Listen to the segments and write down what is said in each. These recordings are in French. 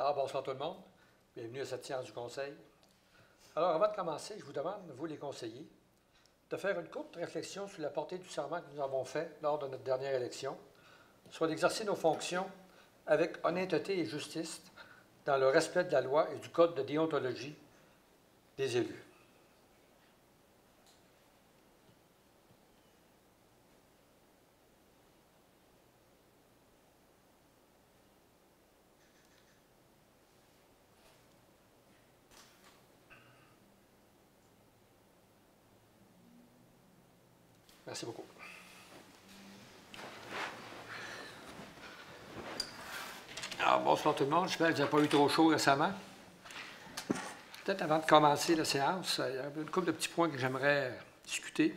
Alors, bonsoir tout le monde. Bienvenue à cette séance du Conseil. Alors, avant de commencer, je vous demande, vous les conseillers, de faire une courte réflexion sur la portée du serment que nous avons fait lors de notre dernière élection, soit d'exercer nos fonctions avec honnêteté et justice dans le respect de la loi et du code de déontologie des élus. Merci beaucoup. Alors, bonsoir tout le monde. J'espère que vous n'avez pas eu trop chaud récemment. Peut-être avant de commencer la séance, il y a une couple de petits points que j'aimerais discuter.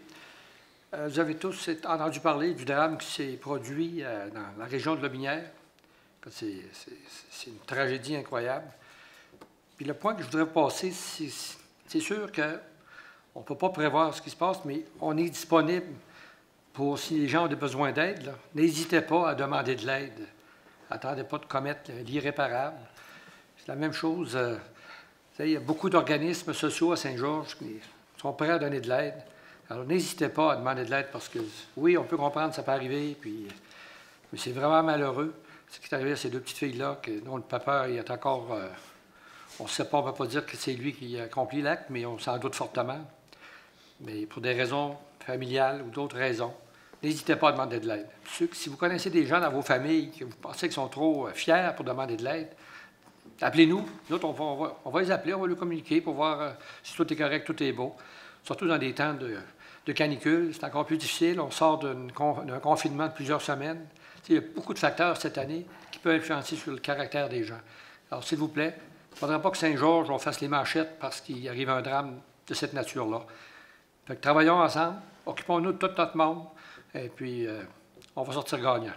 Vous avez tous entendu parler du drame qui s'est produit dans la région de Lobinière. C'est une tragédie incroyable. Puis le point que je voudrais passer, c'est sûr qu'on ne peut pas prévoir ce qui se passe, mais on est disponible pour, si les gens ont des besoins d'aide, n'hésitez pas à demander de l'aide. Attendez pas de commettre l'irréparable. C'est la même chose. Il y a beaucoup d'organismes sociaux à Saint-Georges qui sont prêts à donner de l'aide. Alors, n'hésitez pas à demander de l'aide parce que, oui, on peut comprendre, ça peut arriver, mais c'est vraiment malheureux ce qui est arrivé à ces deux petites filles-là, dont le papa il est encore... on ne sait pas, on ne va pas dire que c'est lui qui a accompli l'acte, mais on s'en doute fortement. Mais pour des raisons familiales ou d'autres raisons, n'hésitez pas à demander de l'aide. Si vous connaissez des gens dans vos familles que vous pensez qu'ils sont trop fiers pour demander de l'aide, appelez-nous. Nous autres, on va les appeler, on va leur communiquer pour voir si tout est correct, tout est beau. Surtout dans des temps de canicule, c'est encore plus difficile. On sort d'un confinement de plusieurs semaines. Il y a beaucoup de facteurs cette année qui peuvent influencer sur le caractère des gens. Alors, s'il vous plaît, il ne faudrait pas que Saint-Georges, on fasse les manchettes parce qu'il arrive un drame de cette nature-là. Fait que travaillons ensemble, occupons-nous de tout notre monde, et puis on va sortir gagnant.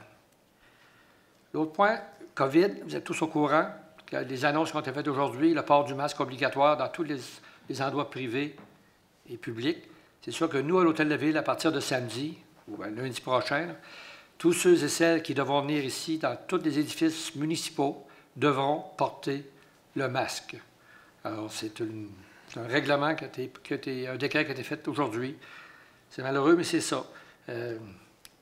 L'autre point, COVID, vous êtes tous au courant que les annonces qui ont été faites aujourd'hui, le port du masque obligatoire dans tous les endroits privés et publics. C'est sûr que nous, à l'Hôtel de Ville, à partir de samedi, ou lundi prochain, tous ceux et celles qui devront venir ici, dans tous les édifices municipaux, devront porter le masque. Alors, c'est un règlement un décret qui a été fait aujourd'hui. C'est malheureux, mais c'est ça.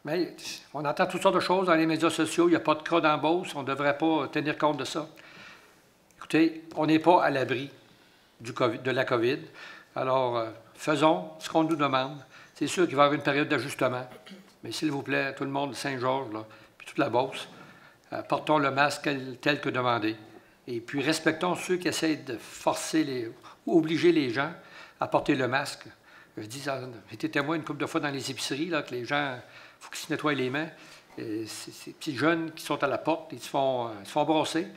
Mais on entend toutes sortes de choses dans les médias sociaux. Il n'y a pas de cas d'embauche. On ne devrait pas tenir compte de ça. Écoutez, on n'est pas à l'abri de la COVID. Alors, faisons ce qu'on nous demande. C'est sûr qu'il va y avoir une période d'ajustement. Mais s'il vous plaît, tout le monde de Saint-Georges, puis toute la Beauce, portons le masque tel que demandé. Et puis, respectons ceux qui essaient de forcer ou obliger les gens à porter le masque. Je dis, j'ai été témoin une couple de fois dans les épiceries, là, que les gens, il faut qu'ils se nettoient les mains. Ces petits jeunes qui sont à la porte, ils se font brosser.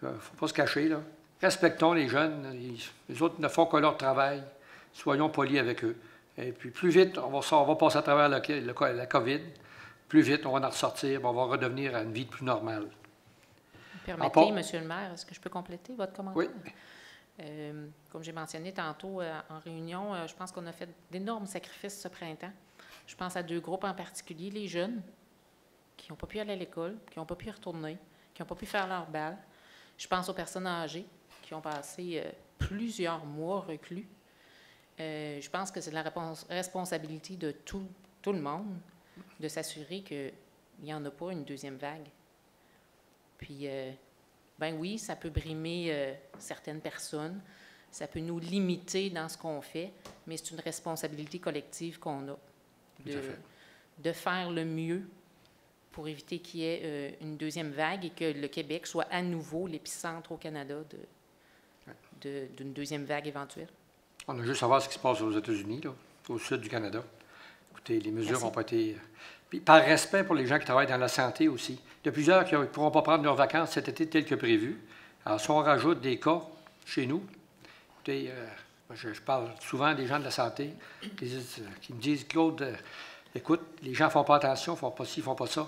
Il ne faut pas se cacher, là. Respectons les jeunes. Les autres ne font que leur travail. Soyons polis avec eux. Et puis, plus vite, on va passer à travers la COVID. Plus vite, on va en ressortir. On va redevenir à une vie plus normale. Permettez, Monsieur le maire, est-ce que je peux compléter votre commentaire? Oui. Comme j'ai mentionné tantôt en réunion, je pense qu'on a fait d'énormes sacrifices ce printemps. Je pense à deux groupes en particulier, les jeunes qui n'ont pas pu aller à l'école, qui n'ont pas pu y retourner, qui n'ont pas pu faire leur bal. Je pense aux personnes âgées qui ont passé plusieurs mois reclus. Je pense que c'est de la responsabilité de tout le monde de s'assurer qu'il n'y en a pas une deuxième vague. Puis, ben oui, ça peut brimer certaines personnes, ça peut nous limiter dans ce qu'on fait, mais c'est une responsabilité collective qu'on a de faire le mieux pour éviter qu'il y ait une deuxième vague et que le Québec soit à nouveau l'épicentre au Canada d'une deuxième vague éventuelle. On a juste à voir ce qui se passe aux États-Unis, au sud du Canada. Écoutez, les mesures n'ont pas été... Puis, par respect pour les gens qui travaillent dans la santé aussi. Il y a plusieurs qui ne pourront pas prendre leurs vacances cet été tel que prévu. Alors, si on rajoute des cas chez nous, écoutez, je parle souvent des gens de la santé qui me disent, Claude, écoute, les gens ne font pas attention, ne font pas ci, ne font pas ça.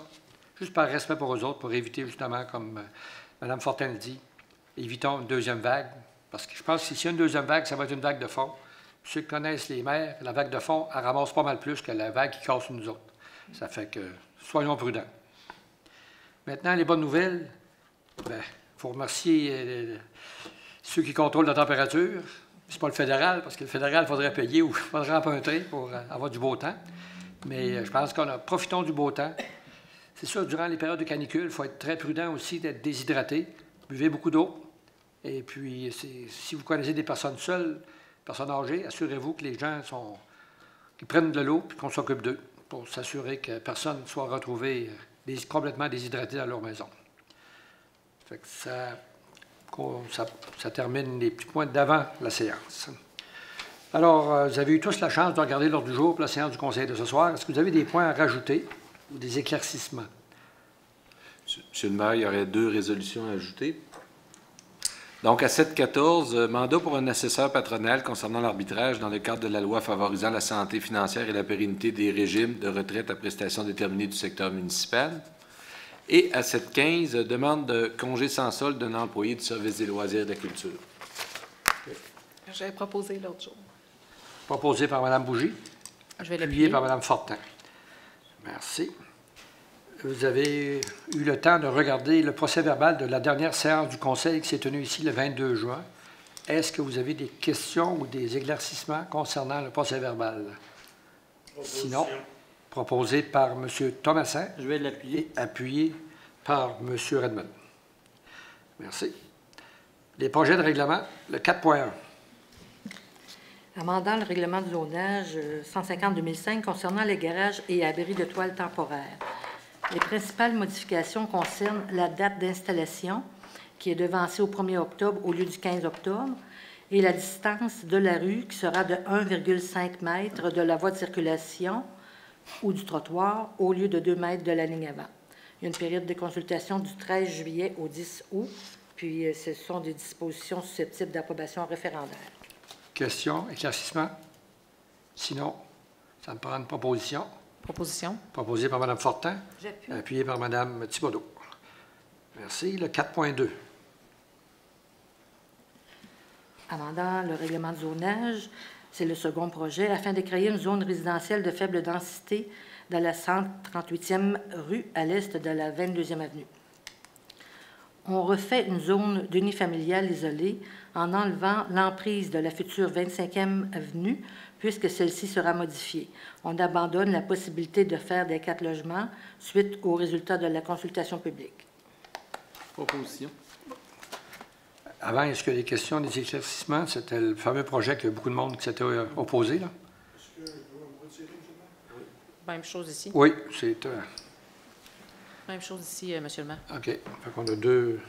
Juste par respect pour eux autres, pour éviter justement, comme Mme Fortin le dit, évitons une deuxième vague. Parce que je pense que s'il y a une deuxième vague, ça va être une vague de fond. Ceux qui connaissent les maires, la vague de fond, elle ramasse pas mal plus que la vague qui casse nous autres. Ça fait que soyons prudents. Maintenant, les bonnes nouvelles, bien, faut remercier ceux qui contrôlent la température. C'est pas le fédéral, parce que le fédéral, il faudrait payer ou il faudrait emprunter pour avoir du beau temps. Mais je pense profitons du beau temps. C'est sûr, durant les périodes de canicule, il faut être très prudent aussi d'être déshydraté. Buvez beaucoup d'eau. Et puis, si vous connaissez des personnes seules, personnes âgées, assurez-vous que les gens qu'ils prennent de l'eau et qu'on s'occupe d'eux pour s'assurer que personne ne soit retrouvé complètement déshydraté dans leur maison. Fait que ça termine les petits points d'avant la séance. Alors, vous avez eu tous la chance de regarder l'ordre du jour pour la séance du Conseil de ce soir. Est-ce que vous avez des points à rajouter ou des éclaircissements? Monsieur le maire, il y aurait 2 résolutions à ajouter. Donc, à 7.14, mandat pour un assesseur patronal concernant l'arbitrage dans le cadre de la loi favorisant la santé financière et la pérennité des régimes de retraite à prestations déterminées du secteur municipal. Et à 7.15, demande de congé sans solde d'un employé du service des loisirs et de la culture. J'avais proposé l'autre jour. Proposé par Mme Bougie. Je vais Appuyé l'appuyer. par Mme Fortin. Merci. Vous avez eu le temps de regarder le procès-verbal de la dernière séance du Conseil qui s'est tenue ici le 22 juin. Est-ce que vous avez des questions ou des éclaircissements concernant le procès-verbal? Sinon, proposé par M. Thomasin. Je vais l'appuyer. Et appuyé par M. Redmond. Merci. Les projets de règlement, le 4.1. Amendant le règlement de zonage 150-2005 concernant les garages et abris de toiles temporaires. Les principales modifications concernent la date d'installation, qui est devancée au 1er octobre au lieu du 15 octobre, et la distance de la rue, qui sera de 1,5 mètre de la voie de circulation ou du trottoir, au lieu de 2 mètres de la ligne avant. Il y a une période de consultation du 13 juillet au 10 août, puis ce sont des dispositions susceptibles d'approbation référendaire. Questions, éclaircissements? Sinon, ça me prend une proposition. Proposition. Proposée par Mme Fortin. J'appuie. Appuyée par Mme Thibodeau. Merci. Le 4.2. Amendant le règlement de zonage, c'est le second projet, afin de créer une zone résidentielle de faible densité dans la 138e rue à l'est de la 22e avenue. On refait une zone d'unifamiliale isolée en enlevant l'emprise de la future 25e avenue, puisque celle-ci sera modifiée. On abandonne la possibilité de faire des 4 logements suite aux résultats de la consultation publique. Proposition. Avant, est-ce qu'il y a des questions, des éclaircissements? C'était le fameux projet qu'il y a beaucoup de monde qui s'était opposé, là. Même chose ici. Oui, c'est... Même chose ici, Monsieur le maire. OK. Fait qu'on a deux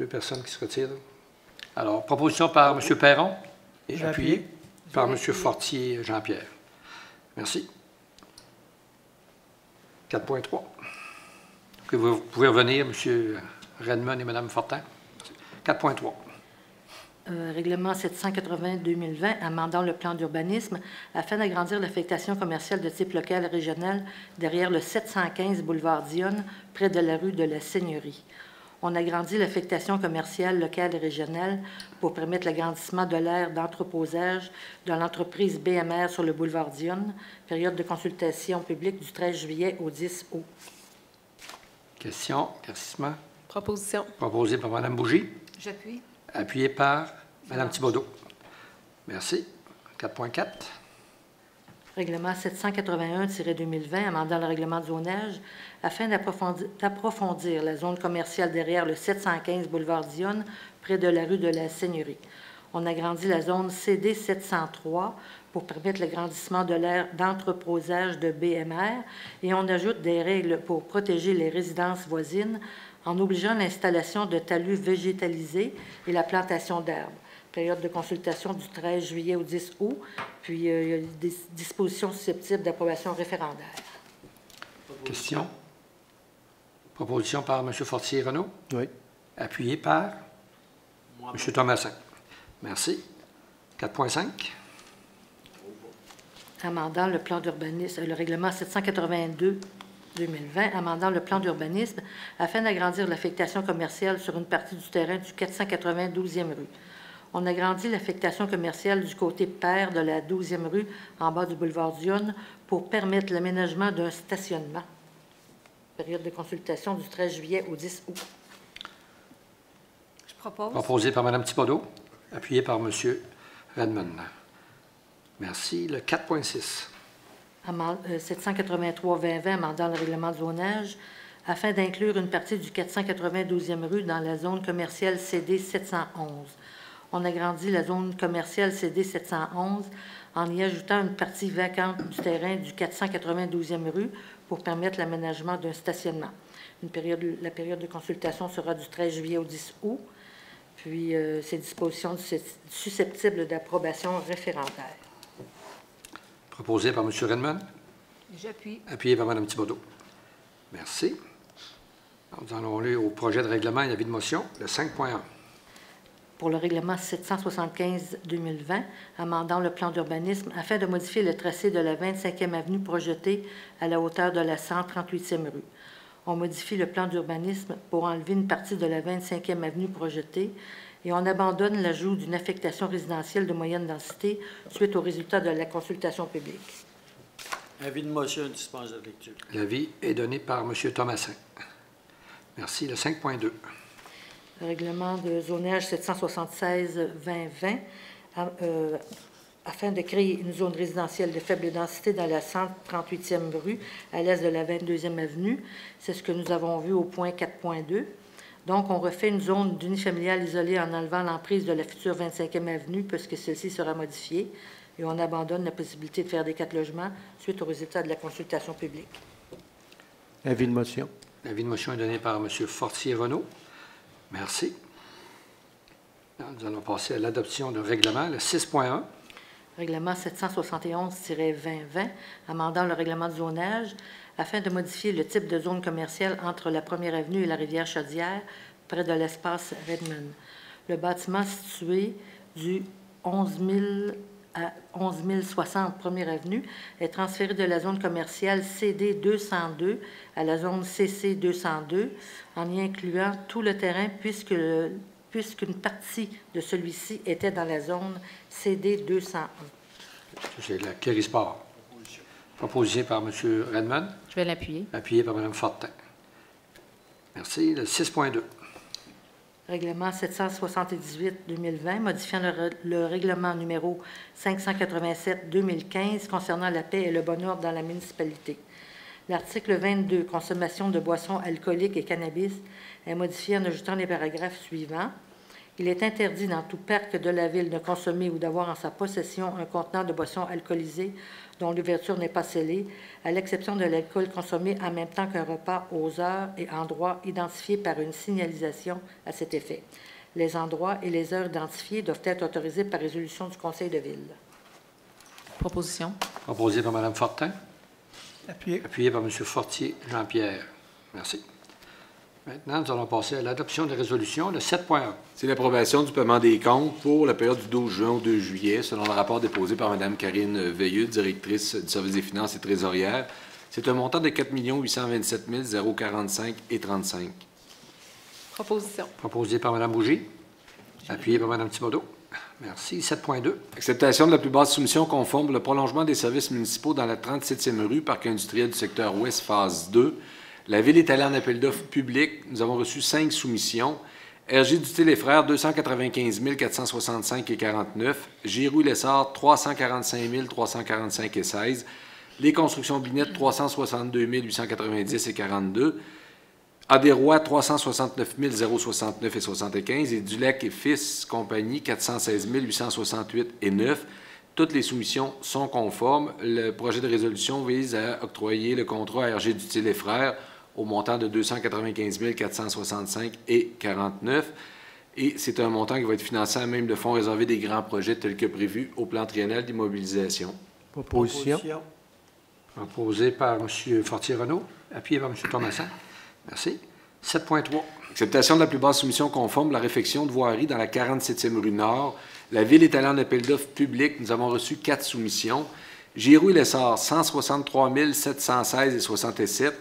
personnes qui se retirent. Alors, proposition par M. Perron et appuyé par M. Fortier Jean-Pierre. Merci. 4.3. OK, vous pouvez revenir, M. Redmond et Mme Fortin. 4.3. Règlement 780-2020, amendant le plan d'urbanisme afin d'agrandir l'affectation commerciale de type local et régional derrière le 715 boulevard Dionne, près de la rue de la Seigneurie. On agrandit l'affectation commerciale locale et régionale pour permettre l'agrandissement de l'aire d'entreposage de l'entreprise BMR sur le boulevard Dionne, période de consultation publique du 13 juillet au 10 août. Question, éclaircissement. Proposition. Proposé par Mme Bougie. J'appuie. Appuyé par Mme Thibodeau. Merci. 4.4. Règlement 781-2020, amendant le règlement de zonage, afin d'approfondir la zone commerciale derrière le 715 boulevard Dionne, près de la rue de la Seigneurie. On agrandit la zone CD 703 pour permettre l'agrandissement de l'aire d'entreposage de BMR et on ajoute des règles pour protéger les résidences voisines en obligeant l'installation de talus végétalisés et la plantation d'arbres. Période de consultation du 13 juillet au 10 août, puis il y a des dispositions susceptibles d'approbation référendaire. Question. Proposition par M. Fortier-Renaud. Oui. Appuyé par M. Thomasin. Merci. 4.5. Amendant le plan d'urbanisme, le règlement 782-2020, amendant le plan d'urbanisme afin d'agrandir l'affectation commerciale sur une partie du terrain du 492e rue. On agrandit l'affectation commerciale du côté pair de la 12e rue en bas du boulevard Dionne pour permettre l'aménagement d'un stationnement. Période de consultation du 13 juillet au 10 août. Propose. Proposé par Mme Thibodeau, appuyé par M. Redmond. Merci. Le 4.6. 783-2020, amendant le règlement de zonage, afin d'inclure une partie du 492e rue dans la zone commerciale CD 711. On agrandit la zone commerciale CD 711 en y ajoutant une partie vacante du terrain du 492e rue pour permettre l'aménagement d'un stationnement. La période de consultation sera du 13 juillet au 10 août, puis ces dispositions susceptibles d'approbation référendaire. Proposé par M. Redmond, J'appuie. appuyé par Mme Thibodeau. Merci. Nous allons aller au projet de règlement et avis de motion, le 5.1. Pour le règlement 775-2020, amendant le plan d'urbanisme afin de modifier le tracé de la 25e avenue projetée à la hauteur de la 138e rue. On modifie le plan d'urbanisme pour enlever une partie de la 25e avenue projetée et on abandonne l'ajout d'une affectation résidentielle de moyenne densité suite aux résultats de la consultation publique. Avis de motion, dispense de lecture. L'avis est donné par M. Thomasin. Merci. Le 5.2. Le règlement de zonage 776-2020, afin de créer une zone résidentielle de faible densité dans la 138e rue, à l'est de la 22e avenue. C'est ce que nous avons vu au point 4.2. Donc, on refait une zone d'unifamiliale isolée en enlevant l'emprise de la future 25e avenue, puisque celle-ci sera modifiée, et on abandonne la possibilité de faire des 4 logements suite aux résultats de la consultation publique. Avis de motion. L'avis de motion est donné par M. Fortier-Renaud. Merci. Nous allons passer à l'adoption de règlement, le 6.1. Règlement 771-2020, amendant le règlement de zonage afin de modifier le type de zone commerciale entre la 1er avenue et la rivière Chaudière, près de l'espace Redmond. Le bâtiment situé du 11 000 à 11 060 1er avenue est transféré de la zone commerciale CD 202 à la zone CC 202 en y incluant tout le terrain puisqu'une partie de celui-ci était dans la zone CD 201. C'est la Kérisport. Proposé par M. Redmond, Je vais l'appuyer. appuyé par Mme Fortin. Merci. Le 6.2. Règlement 778-2020, modifiant le règlement numéro 587-2015 concernant la paix et le bon ordre dans la municipalité. L'article 22, consommation de boissons alcooliques et cannabis, est modifié en ajoutant les paragraphes suivants. Il est interdit dans tout parc de la ville de consommer ou d'avoir en sa possession un contenant de boissons alcoolisées dont l'ouverture n'est pas scellée, à l'exception de l'alcool consommé en même temps qu'un repas aux heures et endroits identifiés par une signalisation à cet effet. Les endroits et les heures identifiés doivent être autorisés par résolution du Conseil de ville. Proposition. Proposé par Mme Fortin, Appuyé. appuyé par M. Fortier Jean-Pierre. Merci. Maintenant, nous allons passer à l'adoption des résolutions, le 7.1. C'est l'approbation du paiement des comptes pour la période du 12 juin au 2 juillet, selon le rapport déposé par Mme Karine Veilleux, directrice du service des finances et trésorière. C'est un montant de 4 827 045 et 35. Proposition. Proposé par Mme Bougie, appuyé par Mme Thibodeau. Merci. 7.2. Acceptation de la plus basse soumission conforme pour le prolongement des services municipaux dans la 37e rue, parc industriel du secteur ouest, phase 2. La Ville est allée en appel d'offres public. Nous avons reçu 5 soumissions. RG Dutil et Frères, 295 465 et 49. Giroux Lessard, 345 345 et 16. Les Constructions Binette, 362 890 et 42. Adérois, 369 069 et 75. Et Dulac et Fils Compagnie, 416 868 et 9. Toutes les soumissions sont conformes. Le projet de résolution vise à octroyer le contrat à RG Dutil et Frères au montant de 295 465 et 49. Et c'est un montant qui va être financé à même le fonds réservé des grands projets tels que prévu au plan triennal d'immobilisation. Proposition. Proposé par M. Fortier-Renaud, appuyé par M. Thomasin. Merci. 7.3. Acceptation de la plus basse soumission conforme, la réfection de voirie dans la 47e rue Nord. La Ville est allée en appel d'offres public. Nous avons reçu 4 soumissions. Giroux et Lessard, 163 716 et 67.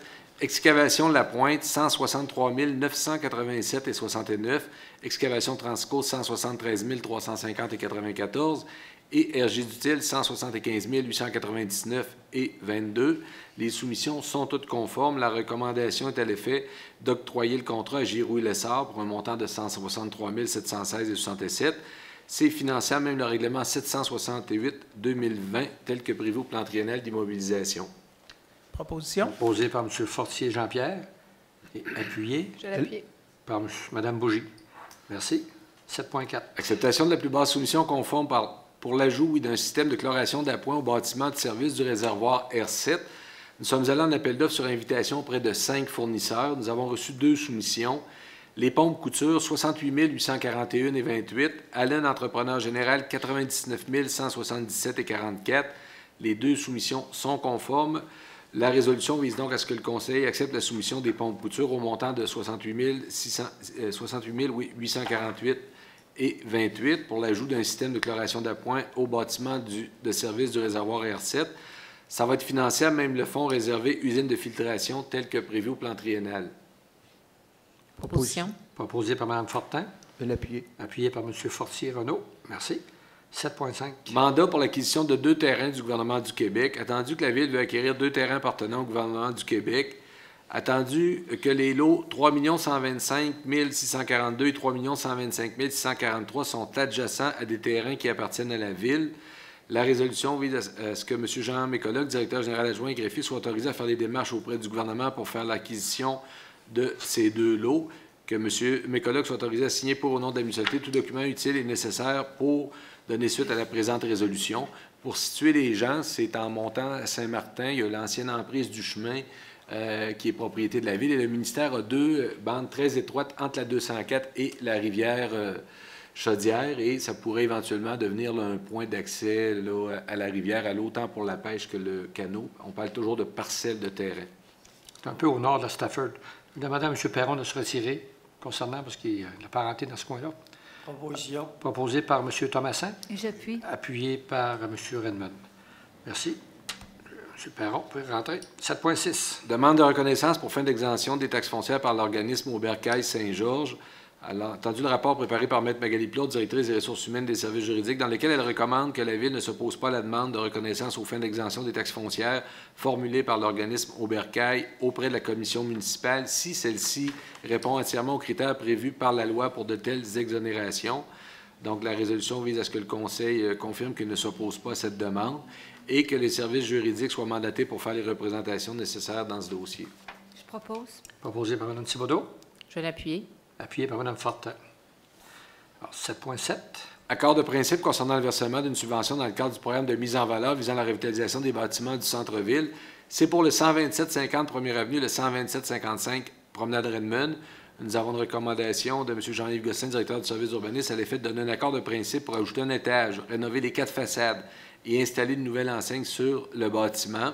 Excavation de la Pointe, 163 987 et 69. Excavation Transco, 173 350 et 94. et RG Dutil, 175 899 et 22. Les soumissions sont toutes conformes. La recommandation est à l'effet d'octroyer le contrat à Giroux et Lessard pour un montant de 163 716 et 67. C'est finançable, même le règlement 768-2020, tel que prévu au plan triennal d'immobilisation. Proposition. Proposé par M. Fortier Jean-Pierre et appuyé Je l'appuie. par Mme Bougie. Merci. 7.4. Acceptation de la plus basse soumission conforme pour l'ajout d'un système de chloration d'appoint au bâtiment de service du réservoir R7. Nous sommes allés en appel d'offres sur invitation auprès de 5 fournisseurs. Nous avons reçu 2 soumissions. Les pompes couture, 68 841 et 28. Allen Entrepreneur Général, 99 177 et 44. Les 2 soumissions sont conformes. La résolution vise donc à ce que le Conseil accepte la soumission des pompes couture au montant de 68 848 et 28 pour l'ajout d'un système de chloration d'appoint au bâtiment de service du réservoir R7. Ça va être finançable, même le fonds réservé usine de filtration tel que prévu au plan triennal. Proposition. Proposé par Mme Fortin, Je vais l'appuyer. appuyé par M. Fortier-Renaud. Merci. 7.5. Mandat pour l'acquisition de 2 terrains du gouvernement du Québec. Attendu que la Ville veut acquérir 2 terrains appartenant au gouvernement du Québec. Attendu que les lots 3 125 642 et 3 125 643 sont adjacents à des terrains qui appartiennent à la Ville. La résolution vise à ce que M. Jean Mécoloc, directeur général adjoint et greffier, soit autorisé à faire des démarches auprès du gouvernement pour faire l'acquisition de ces 2 lots, que M. Mécoloc soit autorisé à signer pour au nom de la municipalité tout document utile et nécessaire pour donner suite à la présente résolution. Pour situer les gens, c'est en montant à Saint-Martin, il y a l'ancienne emprise du chemin qui est propriété de la Ville, et le ministère a 2 bandes très étroites entre la 204 et la rivière Chaudière, et ça pourrait éventuellement devenir là, un point d'accès là, à la rivière, à l'eau, tant pour la pêche que le canot. On parle toujours de parcelles de terrain. C'est un peu au nord de Stafford. Je demandais à M. Perron de se retirer concernant, parce qu'il y a de la parenté dans ce coin-là. Proposition. Proposé par M. Thomassin, Et j'appuie. appuyé par M. Redmond. Merci. M. Perron, vous pouvez rentrer. 7.6. Demande de reconnaissance pour fin d'exemption des taxes foncières par l'organisme Aubercaille Saint-Georges. Alors, entendu le rapport préparé par Mme Magali Plaude, directrice des ressources humaines des services juridiques, dans lequel elle recommande que la Ville ne s'oppose pas à la demande de reconnaissance aux fins d'exemption des taxes foncières formulée par l'organisme Aubercaille auprès de la commission municipale si celle-ci répond entièrement aux critères prévus par la loi pour de telles exonérations. Donc, la résolution vise à ce que le Conseil confirme qu'il ne s'oppose pas à cette demande et que les services juridiques soient mandatés pour faire les représentations nécessaires dans ce dossier. Je propose. Proposé par Mme Thibodeau, Je vais l'appuyer. appuyé par Mme Fortin. Alors, 7.7. Accord de principe concernant le versement d'une subvention dans le cadre du programme de mise en valeur visant la revitalisation des bâtiments du centre-ville. C'est pour le 127-50 Première Avenue, le 127-55 Promenade Redmond. Nous avons une recommandation de M. Jean-Yves Gosselin, directeur du service urbanisme, à l'effet de donner un accord de principe pour ajouter un étage, rénover les 4 façades et installer une nouvelle enseigne sur le bâtiment.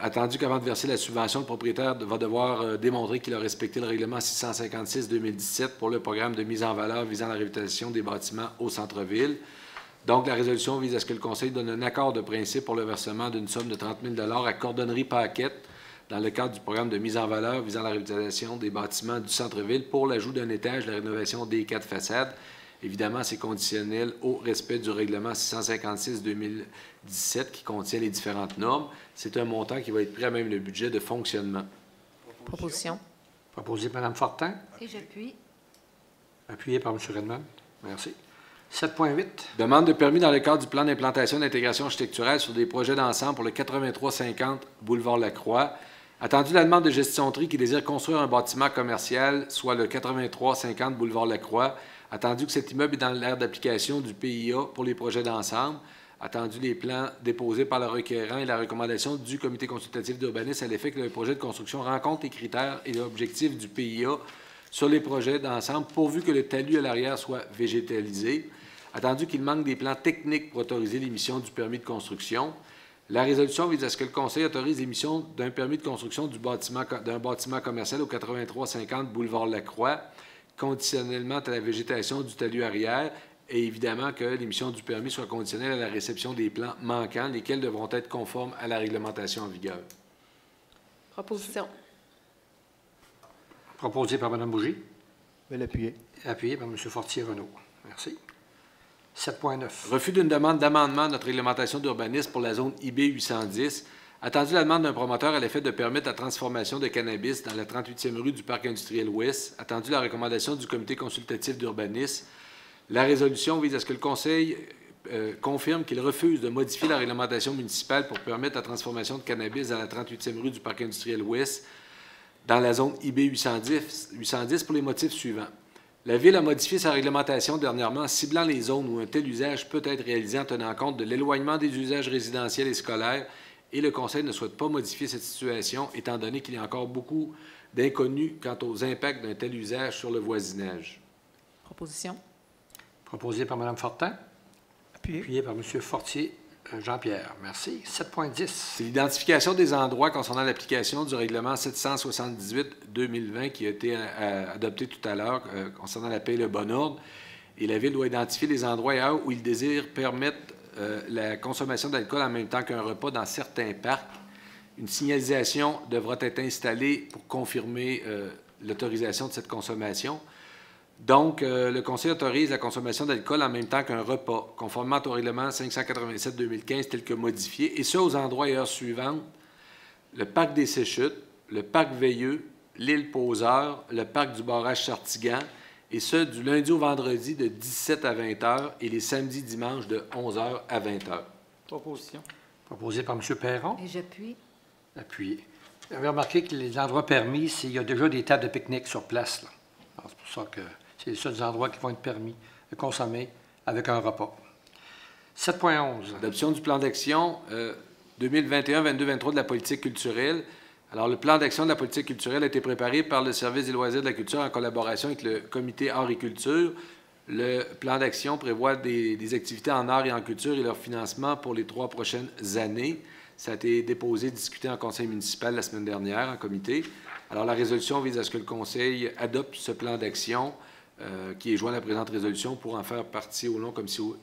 Attendu qu'avant de verser la subvention, le propriétaire va devoir démontrer qu'il a respecté le règlement 656-2017 pour le programme de mise en valeur visant la revitalisation des bâtiments au centre-ville. Donc, la résolution vise à ce que le Conseil donne un accord de principe pour le versement d'une somme de 30 000 à Cordonnerie Paquette dans le cadre du programme de mise en valeur visant la revitalisation des bâtiments du centre-ville pour l'ajout d'un étage, la rénovation des 4 façades. Évidemment, c'est conditionnel au respect du règlement 656-2017 qui contient les différentes normes. C'est un montant qui va être pris à même le budget de fonctionnement. Proposition. Proposé par Mme Fortin, Et j'appuie. appuyé par M. Redmond. Merci. 7.8. Demande de permis dans le cadre du plan d'implantation d'intégration architecturale sur des projets d'ensemble pour le 8350 Boulevard Lacroix. Attendu la demande de gestion tri qui désire construire un bâtiment commercial, soit le 8350 Boulevard Lacroix. Attendu que cet immeuble est dans l'aire d'application du PIA pour les projets d'ensemble. Attendu les plans déposés par le requérant et la recommandation du comité consultatif d'urbanisme à l'effet que le projet de construction rencontre les critères et l'objectif du PIA sur les projets d'ensemble, pourvu que le talus à l'arrière soit végétalisé. Attendu qu'il manque des plans techniques pour autoriser l'émission du permis de construction. La résolution vise à ce que le Conseil autorise l'émission d'un permis de construction d'un bâtiment commercial au 8350 Boulevard Lacroix, conditionnellement à la végétation du talus arrière, et évidemment que l'émission du permis soit conditionnelle à la réception des plans manquants, lesquels devront être conformes à la réglementation en vigueur. Proposition. Proposé par Mme Bougie, Je vais l'appuyer. appuyé par M. Fortier-Renaud. Merci. 7.9. Refus d'une demande d'amendement de notre réglementation d'urbanisme pour la zone IB 810. Attendu la demande d'un promoteur à l'effet de permettre la transformation de cannabis dans la 38e rue du Parc industriel ouest. Attendu la recommandation du comité consultatif d'urbanisme. La résolution vise à ce que le Conseil confirme qu'il refuse de modifier la réglementation municipale pour permettre la transformation de cannabis dans la 38e rue du Parc industriel ouest dans la zone IB 810 pour les motifs suivants. La Ville a modifié sa réglementation dernièrement en ciblant les zones où un tel usage peut être réalisé en tenant compte de l'éloignement des usages résidentiels et scolaires, et le Conseil ne souhaite pas modifier cette situation étant donné qu'il y a encore beaucoup d'inconnus quant aux impacts d'un tel usage sur le voisinage. Proposition. Proposé par Mme Fortin, Appuyé. appuyé par M. Fortier Jean-Pierre. Merci. 7.10. C'est l'identification des endroits concernant l'application du règlement 778-2020 qui a été adopté tout à l'heure concernant la paix et le bon ordre. Et la Ville doit identifier les endroits et heures où il désire permettre la consommation d'alcool en même temps qu'un repas dans certains parcs. Une signalisation devra être installée pour confirmer l'autorisation de cette consommation. Donc, le Conseil autorise la consommation d'alcool en même temps qu'un repas, conformément au règlement 587-2015 tel que modifié, et ce, aux endroits et heures suivantes: le parc des Séchutes, le parc Veilleux, l'île Poseur, le parc du barrage Sartigan, et ce, du lundi au vendredi de 17 à 20 heures et les samedis dimanches de 11 heures à 20 heures. Proposition. Proposé par M. Perron, Et j'appuie. appuyé. Vous avez remarqué que les endroits permis, il y a déjà des tables de pique-nique sur place, là. Alors, c'est pour ça que c'est les seuls endroits qui vont être permis de consommer avec un repas. 7.11. Adoption du plan d'action 2021-22-23 de la politique culturelle. Alors, le plan d'action de la politique culturelle a été préparé par le Service des loisirs de la culture en collaboration avec le comité art et culture. Le plan d'action prévoit des activités en art et en culture et leur financement pour les 3 prochaines années. Ça a été déposé, discuté en conseil municipal la semaine dernière en comité. Alors, la résolution vise à ce que le conseil adopte ce plan d'action qui est joint à la présente résolution pour en faire partie au long comme si au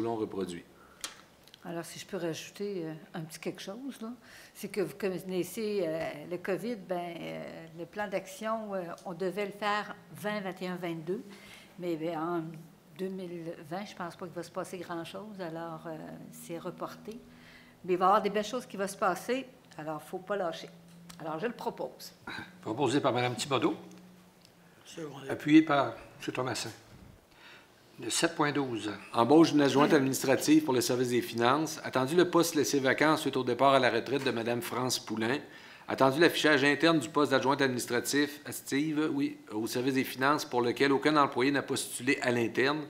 long reproduit. Alors, si je peux rajouter un petit quelque chose, là, c'est que vous connaissez le COVID, le plan d'action, on devait le faire 20, 21, 22, mais en 2020, je ne pense pas qu'il va se passer grand-chose, alors c'est reporté. Mais il va y avoir des belles choses qui vont se passer, alors il ne faut pas lâcher. Alors, je le propose. Proposé par Mme Thibodeau, Secondaire. appuyé par M. Thomasin. Le 7.12. Embauche d'une adjointe administrative pour le service des finances. Attendu le poste laissé vacant suite au départ à la retraite de Mme France Poulain. Attendu l'affichage interne du poste d'adjointe administrative au service des finances pour lequel aucun employé n'a postulé à l'interne.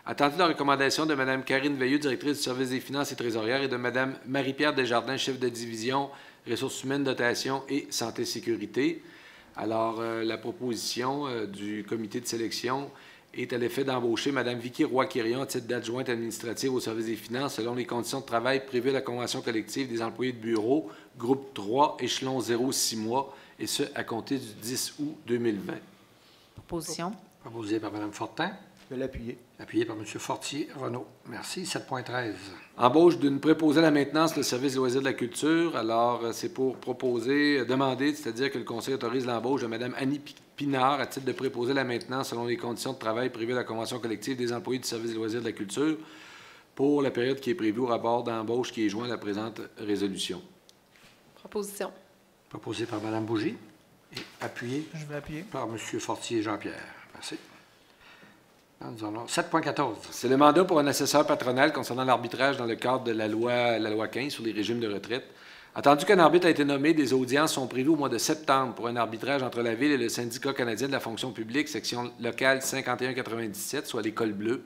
Attendu la recommandation de Mme Karine Veilleux, directrice du service des finances et trésorière, et de Mme Marie-Pierre Desjardins, chef de division ressources humaines, dotation et santé-sécurité. Alors, la proposition du comité de sélection est à l'effet d'embaucher Mme Vicky Roy-Quirion à titre d'adjointe administrative au service des finances selon les conditions de travail prévues à la convention collective des employés de bureau, groupe 3, échelon 0, 6 mois, et ce, à compter du 10 août 2020. Proposition. Proposé par Mme Fortin, Je vais l'appuyer. appuyé par M. Fortier Renaud. Merci. 7.13. Embauche d'une préposée à la maintenance, le service des loisirs de la culture. Alors, c'est pour demander, c'est-à-dire que le Conseil autorise l'embauche de Mme Annie Pinard à titre de préposée à la maintenance selon les conditions de travail prévues à la convention collective des employés du service des loisirs de la culture pour la période qui est prévue au rapport d'embauche qui est joint à la présente résolution. Proposition. Proposé par Mme Bougie et appuyé Je vais appuyer. par M. Fortier Jean-Pierre. Merci. Nous allons 7.14. C'est le mandat pour un assesseur patronal concernant l'arbitrage dans le cadre de la loi 15 sur les régimes de retraite. Attendu qu'un arbitre a été nommé, des audiences sont prévues au mois de septembre pour un arbitrage entre la Ville et le syndicat canadien de la fonction publique, section locale 5197, soit l'École bleue.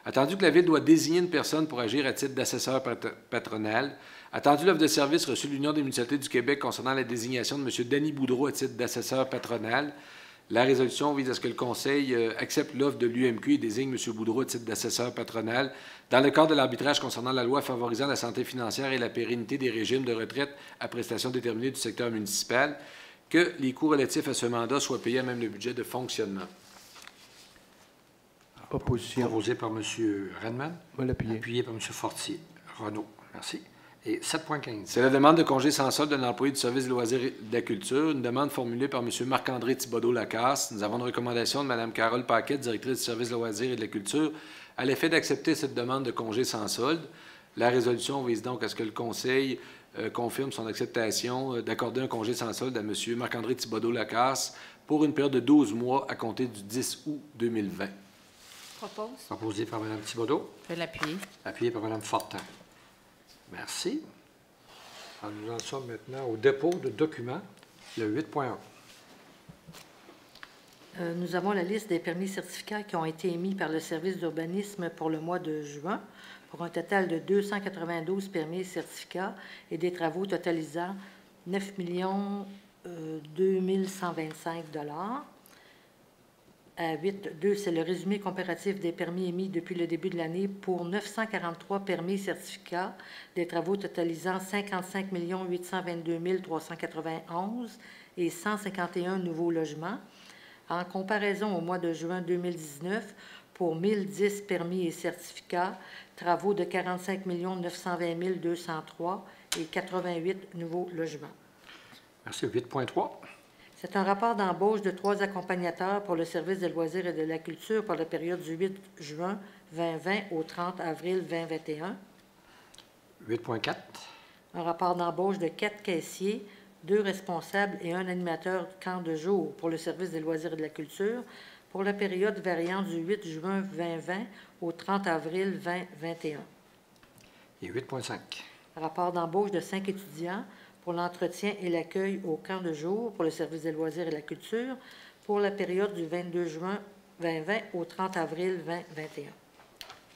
Attendu que la Ville doit désigner une personne pour agir à titre d'assesseur patronal. Attendu l'offre de service reçue de l'Union des municipalités du Québec concernant la désignation de M. Denis Boudreau à titre d'assesseur patronal. La résolution vise à ce que le Conseil accepte l'offre de l'UMQ et désigne M. Boudreau à titre d'assesseur patronal dans le cadre de l'arbitrage concernant la loi favorisant la santé financière et la pérennité des régimes de retraite à prestations déterminées du secteur municipal, que les coûts relatifs à ce mandat soient payés à même le budget de fonctionnement. Opposition. Proposé par M. Redman, Je vais l'appuyer. appuyé par M. Fortier Renaud. Merci. Et 7.15. C'est la demande de congé sans solde d'un employé du service des loisirs et de la culture, une demande formulée par M. Marc-André Thibodeau-Lacasse. Nous avons une recommandation de Mme Carole Paquette, directrice du service des loisirs et de la culture, À l'effet d'accepter cette demande de congé sans solde, la résolution vise donc à ce que le Conseil confirme son acceptation d'accorder un congé sans solde à M. Marc-André Thibodeau-Lacasse pour une période de 12 mois à compter du 10 août 2020. Propose. Proposé par Mme Thibodeau, Je vais l'appuyer. appuyé par Mme Fortin. Merci. Alors, nous en sommes maintenant au dépôt de documents, le 8.1. Nous avons la liste des permis certificats qui ont été émis par le service d'urbanisme pour le mois de juin, pour un total de 292 permis certificats et des travaux totalisant 9 2125 $. À 8.2, c'est le résumé comparatif des permis émis depuis le début de l'année pour 943 permis certificats, des travaux totalisant 55 822 391 et 151 nouveaux logements. En comparaison au mois de juin 2019, pour 1010 permis et certificats, travaux de 45 920 203 et 88 nouveaux logements. Merci. 8.3. C'est un rapport d'embauche de 3 accompagnateurs pour le service des loisirs et de la culture pour la période du 8 juin 2020 au 30 avril 2021. 8.4. Un rapport d'embauche de 4 caissiers, 2 responsables et 1 animateur de camp de jour pour le service des loisirs et de la culture pour la période variant du 8 juin 2020 au 30 avril 2021. Et 8.5. Rapport d'embauche de 5 étudiants pour l'entretien et l'accueil au camp de jour pour le service des loisirs et de la culture pour la période du 22 juin 2020 au 30 avril 2021.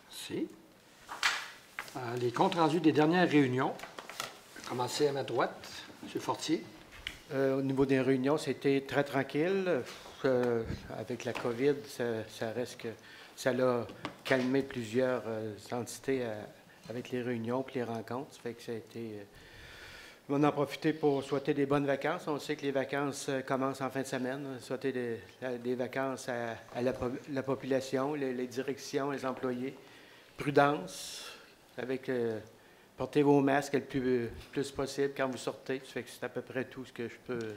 Merci. Les comptes rendus des dernières réunions. Je vais commencer à ma droite. M. Fortier. Au niveau des réunions, c'était très tranquille. Avec la COVID, ça reste que ça a calmé plusieurs entités avec les réunions et les rencontres. Ça fait que ça a été... on en a profité pour souhaiter des bonnes vacances. On sait que les vacances commencent en fin de semaine. Souhaiter des vacances à la population, les directions, les employés. Prudence, avec portez vos masques le plus possible quand vous sortez. Ça fait que c'est à peu près tout ce que je peux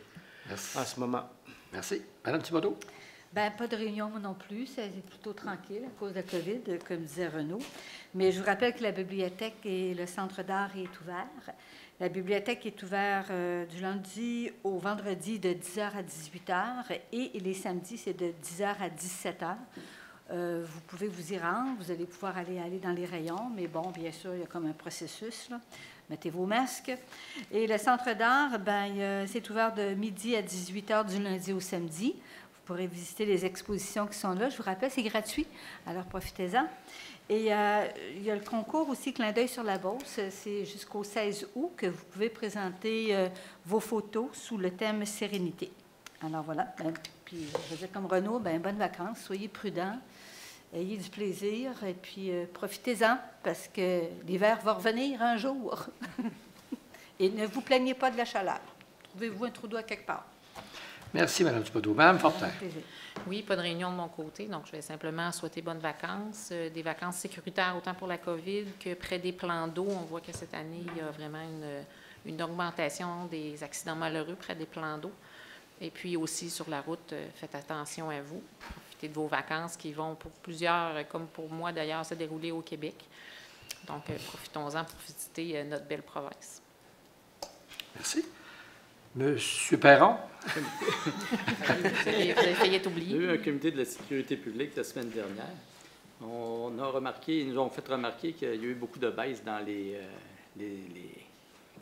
en ce moment. Merci. Mme Thibodeau. Bien, pas de réunion non plus. C'est plutôt tranquille à cause de la COVID, comme disait Renaud. Mais je vous rappelle que la bibliothèque et le centre d'art est ouvert. La bibliothèque est ouverte du lundi au vendredi de 10h à 18h et les samedis, c'est de 10h à 17h. Vous pouvez vous y rendre, vous allez pouvoir aller dans les rayons, mais bon, bien sûr, il y a comme un processus, là. Mettez vos masques. Et le centre d'art, bien, c'est ouvert de midi à 18h du lundi au samedi. Vous pourrez visiter les expositions qui sont là. Je vous rappelle, c'est gratuit, alors profitez-en. Et il y a le concours aussi, Clin d'œil sur la Beauce. C'est jusqu'au 16 août que vous pouvez présenter vos photos sous le thème Sérénité. Alors voilà. Puis, je veux dire comme Renaud, bonnes vacances, soyez prudents, ayez du plaisir et puis profitez-en parce que l'hiver va revenir un jour. Et ne vous plaignez pas de la chaleur. Trouvez-vous un trou d'eau à quelque part. Merci, Mme Thibodeau. Mme Fortin. Oui, pas de réunion de mon côté, donc je vais simplement souhaiter bonnes vacances, des vacances sécuritaires autant pour la COVID que près des plans d'eau. On voit que cette année, il y a vraiment une augmentation des accidents malheureux près des plans d'eau. Et puis aussi sur la route, faites attention à vous. Profitez de vos vacances qui vont pour plusieurs, comme pour moi d'ailleurs, se dérouler au Québec. Donc, profitons-en pour visiter notre belle province. Merci. Monsieur Perron. Vous avez failli être oublié. On a eu un comité de la sécurité publique la semaine dernière. On a remarqué, ils nous ont fait remarquer qu'il y a eu beaucoup de baisse dans les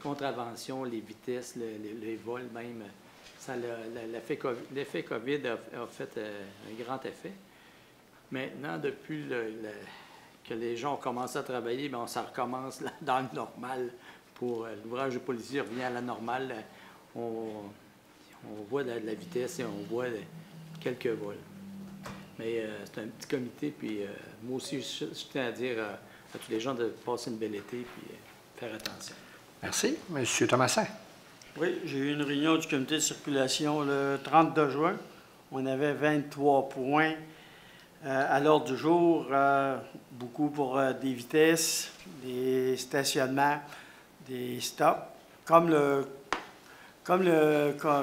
contraventions, les vitesses, les vols même. L'effet COVID a fait un grand effet. Maintenant, depuis que les gens ont commencé à travailler, bien, ça recommence dans le normal. Pour l'ouvrage de policier revient à la normale. On voit de la vitesse et on voit quelques vols. Mais c'est un petit comité, puis moi aussi, je tiens à dire à tous les gens de passer une belle été et faire attention. Merci. Monsieur Thomasin. Oui, j'ai eu une réunion du comité de circulation le 32 juin. On avait 23 points à l'ordre du jour, beaucoup pour des vitesses, des stationnements, des stops. Comme le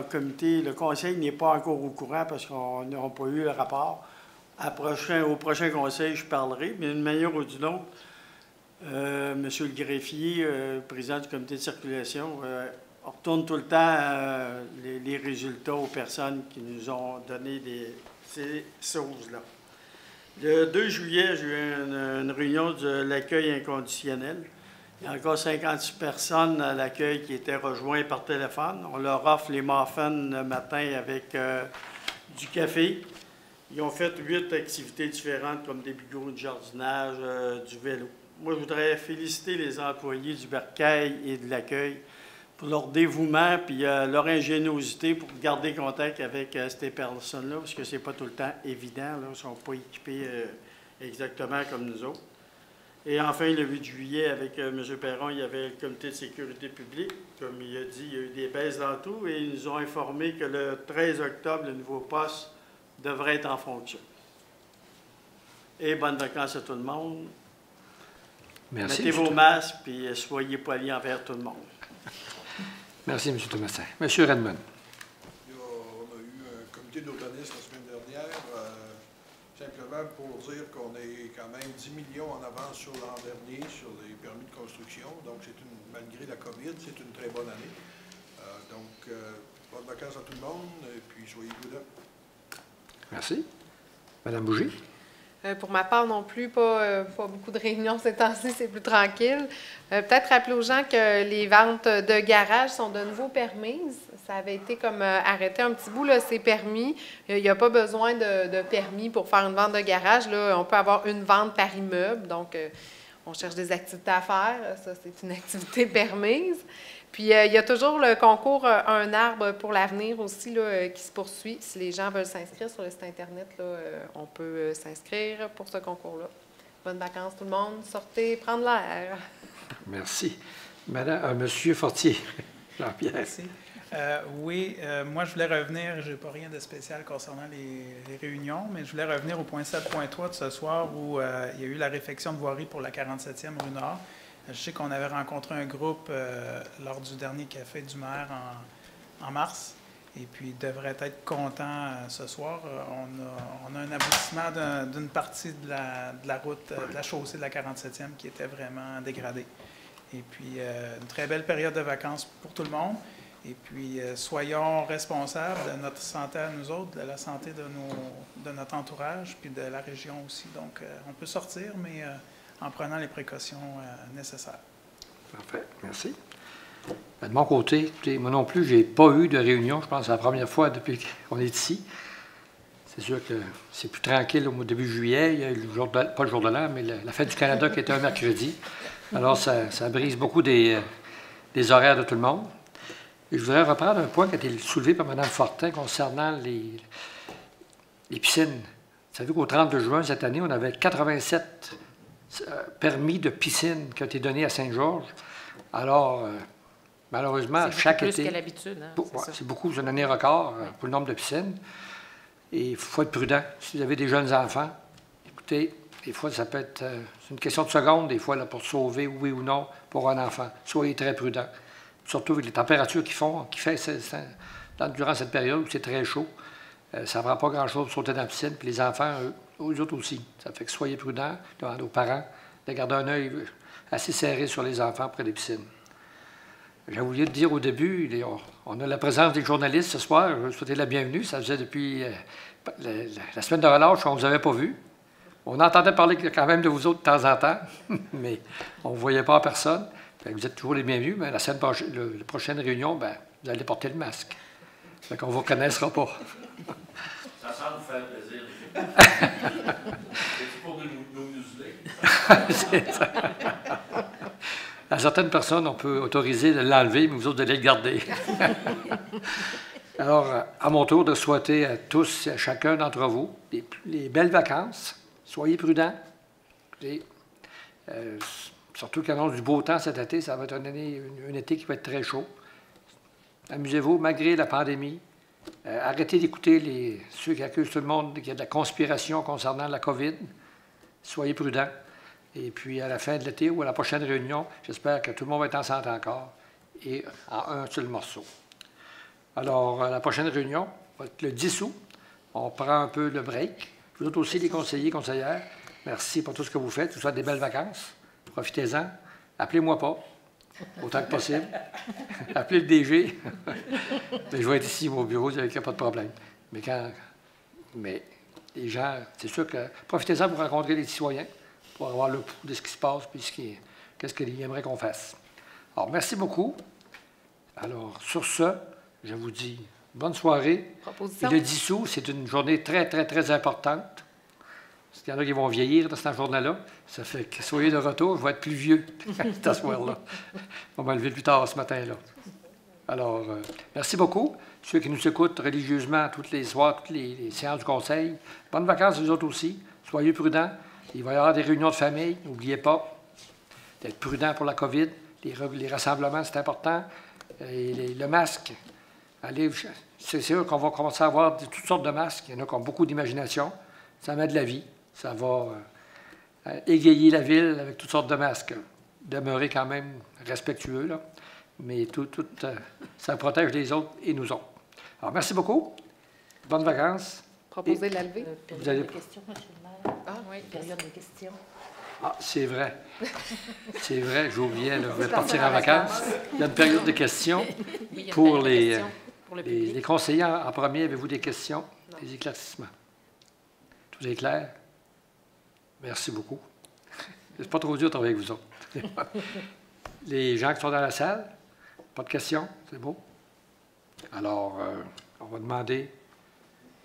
comité, le conseil n'est pas encore au courant parce qu'on n'a pas eu le rapport, Au prochain conseil, je parlerai, mais d'une manière ou d'une autre, Monsieur le greffier, président du comité de circulation, on retourne tout le temps les résultats aux personnes qui nous ont donné ces choses-là. Le 2 juillet, j'ai eu une réunion de l'accueil inconditionnel. Il y a encore 56 personnes à l'accueil qui étaient rejointes par téléphone. On leur offre les muffins le matin avec du café. Ils ont fait 8 activités différentes comme des bigots, du jardinage, du vélo. Moi, je voudrais féliciter les employés du bercail et de l'accueil pour leur dévouement et leur ingéniosité pour garder contact avec ces personnes-là, parce que c'est pas tout le temps évident. Là, ils ne sont pas équipés exactement comme nous autres. Et enfin, le 8 juillet, avec M. Perron, il y avait le comité de sécurité publique. Comme il a dit, il y a eu des baisses dans tout et ils nous ont informé que le 13 octobre, le nouveau poste devrait être en fonction. Et bonnes vacances à tout le monde. Merci. Mettez vos masques et soyez polis envers tout le monde. Merci, M. Thomasin. M. Redmond. On a eu un comité d'autonisme la semaine dernière, simplement pour dire qu'on est quand même 10 millions en avance sur l'an dernier sur les permis de construction. Donc, malgré la COVID, c'est une très bonne année. Bonnes vacances à tout le monde et puis soyez prudents. Merci. Madame Bougie. Pour ma part non plus, pas beaucoup de réunions ces temps-ci, c'est plus tranquille. Peut-être rappeler aux gens que les ventes de garage sont de nouveau permises. Ça avait été comme arrêté un petit bout, là, c'est permis. Il n'y a pas besoin de permis pour faire une vente de garage. Là. On peut avoir une vente par immeuble, donc on cherche des activités à faire. Ça, c'est une activité permise. Puis, il y a toujours le concours Un arbre pour l'avenir aussi là, qui se poursuit. Si les gens veulent s'inscrire sur le site Internet, là, on peut s'inscrire pour ce concours-là. Bonnes vacances tout le monde. Sortez, prendre l'air. Merci. Monsieur Fortier. Jean-Pierre. Merci. Oui, moi, je voulais revenir, je n'ai pas rien de spécial concernant les réunions, mais je voulais revenir au point 7.3 de ce soir où il y a eu la réfection de voirie pour la 47e rue Nord. Je sais qu'on avait rencontré un groupe lors du dernier café du maire en mars, et puis ils devraient être contents ce soir. On a un aboutissement d'une partie de la route, de la chaussée de la 47e qui était vraiment dégradée. Et puis, une très belle période de vacances pour tout le monde. Et puis, soyons responsables de notre santé à nous autres, de la santé de notre entourage, puis de la région aussi. Donc, on peut sortir, mais en prenant les précautions nécessaires. Parfait. Merci. De mon côté, écoutez, moi non plus, je n'ai pas eu de réunion. Je pense que c'est la première fois depuis qu'on est ici. C'est sûr que c'est plus tranquille au début juillet. Il y a le jour pas le jour de l'an, mais la fête du Canada qui était un mercredi. Alors, ça brise beaucoup des horaires de tout le monde. Et je voudrais reprendre un point qui a été soulevé par Mme Fortin concernant les piscines. Vous savez qu'au 30 juin cette année, on avait 87 permis de piscine qui ont été donnés à Saint-Georges. Alors, malheureusement, chaque été... C'est plus qu'à l'habitude. Hein, c'est beaucoup, c'est une année record pour le nombre de piscines. Et il faut être prudent. Si vous avez des jeunes enfants, écoutez, des fois, ça peut être... c'est une question de secondes, des fois, là, pour sauver, oui ou non, pour un enfant. Soyez très prudent. Surtout avec les températures qui fait durant cette période où c'est très chaud. Ça ne prend pas grand-chose de sauter dans la piscine, puis les enfants, eux autres aussi. Ça fait que soyez prudents, demandez aux parents de garder un œil assez serré sur les enfants près des piscines. J'ai oublié de dire au début, on a la présence des journalistes ce soir. Je vous souhaite la bienvenue. Ça faisait depuis la semaine de relâche qu'on ne vous avait pas vu. On entendait parler quand même de vous autres de temps en temps, mais on ne vous voyait pas en personne. Vous êtes toujours les bienvenus, mais la prochaine réunion, vous allez porter le masque. Fait qu'on ne vous reconnaîtra pas. Ça semble vous faire plaisir. C'est pour nous museler. C'est ça. À certaines personnes, on peut autoriser de l'enlever, mais vous autres, allez le garder. Alors, à mon tour, de souhaiter à tous et à chacun d'entre vous les belles vacances. Soyez prudents. Surtout qu'il annonce du beau temps cet été, ça va être un été qui va être très chaud. Amusez-vous, malgré la pandémie. Arrêtez d'écouter ceux qui accusent tout le monde qu'il y a de la conspiration concernant la COVID. Soyez prudents. Et puis, à la fin de l'été ou à la prochaine réunion, j'espère que tout le monde va être en santé encore et en un seul morceau. Alors, à la prochaine réunion, le 10 août, on prend un peu le break. Je Vous autres aussi, les conseillers, conseillères, merci pour tout ce que vous faites. Je vous souhaite des belles vacances. Profitez-en. Appelez-moi pas, autant que possible. Appelez le DG. Mais je vais être ici au bureau, il n'y a pas de problème. Mais les gens, c'est sûr que profitez-en pour rencontrer les citoyens, pour avoir le pouls de ce qui se passe, puis qu'est-ce qu'ils aimeraient qu'on fasse. Alors, merci beaucoup. Alors, sur ce, je vous dis bonne soirée. Proposition. Et le 10 août, c'est une journée très, très, très importante. Parce qu'il y en a qui vont vieillir dans cette journée-là. Ça fait que soyez de retour, je vais être plus vieux à ce soir-là. On va me lever plus tard ce matin-là. Alors, merci beaucoup. Ceux qui nous écoutent religieusement tous les soirs, toutes les séances du Conseil. Bonnes vacances, vous autres aussi. Soyez prudents. Il va y avoir des réunions de famille. N'oubliez pas d'être prudents pour la COVID. Les rassemblements, c'est important. Et le masque. C'est sûr qu'on va commencer à avoir toutes sortes de masques. Il y en a qui ont beaucoup d'imagination. Ça met de la vie. Ça va égayer la ville avec toutes sortes de masques. Demeurer quand même respectueux, là. Mais ça protège les autres et nous autres. Alors, merci beaucoup. Bonnes vacances. Proposer de la lever. Vous allez... questions, M. le maire. Ah oui. Période de questions. Ah, c'est vrai. C'est vrai, j'oubliais, là, je vais partir en vacances. Il y a une période de questions pour les conseillers. En premier, avez-vous des questions, des éclaircissements? Tout est clair? Merci beaucoup. C'est pas trop dur de travailler avec vous autres. Les gens qui sont dans la salle, pas de questions? C'est beau? Alors, on va demander...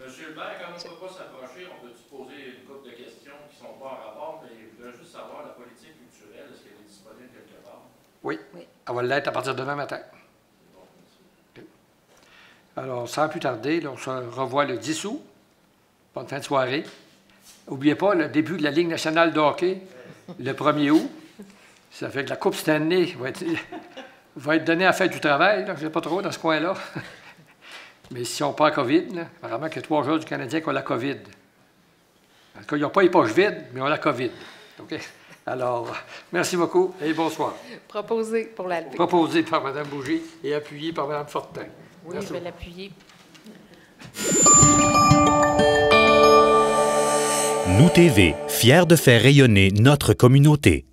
Monsieur le maire, quand on ne peut pas s'approcher, on peut-tu poser une couple de questions qui ne sont pas en rapport, mais je voudrais juste savoir la politique culturelle, est-ce qu'elle est disponible quelque part? Oui, elle va l'être à partir de demain matin. Okay. Alors, sans plus tarder, là, on se revoit le 10 août. Bonne fin de soirée. N'oubliez pas le début de la Ligue nationale de hockey, le 1er août. Ça fait que la Coupe Stanley va être donnée à la fête du travail. Je ne sais pas trop dans ce coin-là. Mais si on pas la COVID, là, apparemment qu'il y a 3 joueurs du Canadien qui ont la COVID. En tout cas, ils n'ont pas les poches vides, mais ils ont la COVID. OK? Alors, merci beaucoup et bonsoir. Proposé pour la levée. Proposé par Mme Bougie et appuyé par Mme Fortin. Oui, merci je vais l'appuyer. Nous TV, fiers de faire rayonner notre communauté.